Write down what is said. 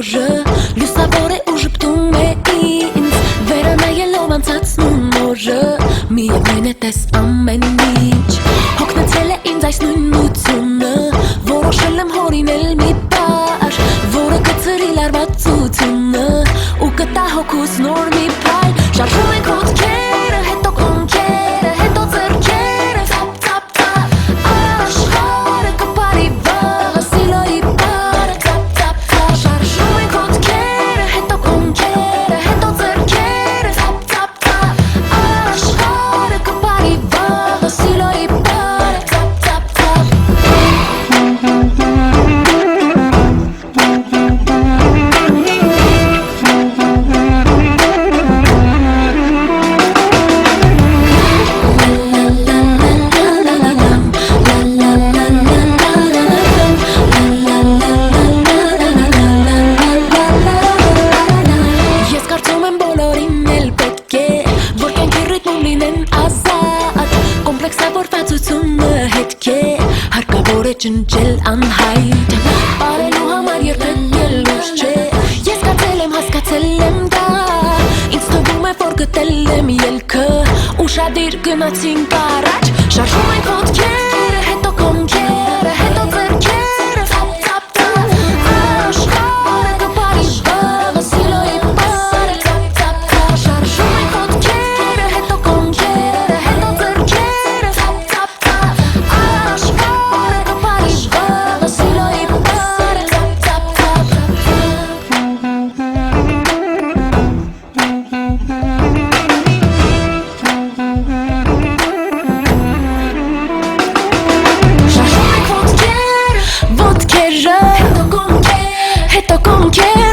օրը լուսավոր է ու ժպտում է ինձ վերանայելով անցածն ու նորը միևնույն է տես ամեն ինչ հոգնեցել է ինձ այս նույնությունը որոշել եմ հորինել մի բար որը կծրի լարվածությունը ու կտա հոգուս նոր մի փայլ շարժում ենք ոտքերը հետո կոնքերը հետո ձեռքերը թափ թափ թափ աշխարհը կպարի վաղը սիլոյի բարը թափ թափ թափ շարժում ենք ոտքերը հետո կոնքերը հետո ձեռքերը թափ թափ թափ աշխարհը կպարի վաղը սիլոյի բարը թափ թափ թափ Ջնջել անհայտ Պարելու համար երբեք ելուս չէ Ես կացել եմ, հասկացել եմ դա Ինձ թվում է, որ գտել եմ ելքը Ուշադիր գնացինք առաջ Շարժում ենք ոտքերը, հետո կոնքերը Հետո ձեռքերը, թափ թափ թափ Աշխարհը կպարի վաղը սիլոյի բարը Թափ թափ թափ Շարժում ենք ոտքերը, հետո կոնքերը Հետո ձեռքերը, թափ թափ թափ Աշխարհը Հետո կոնքեր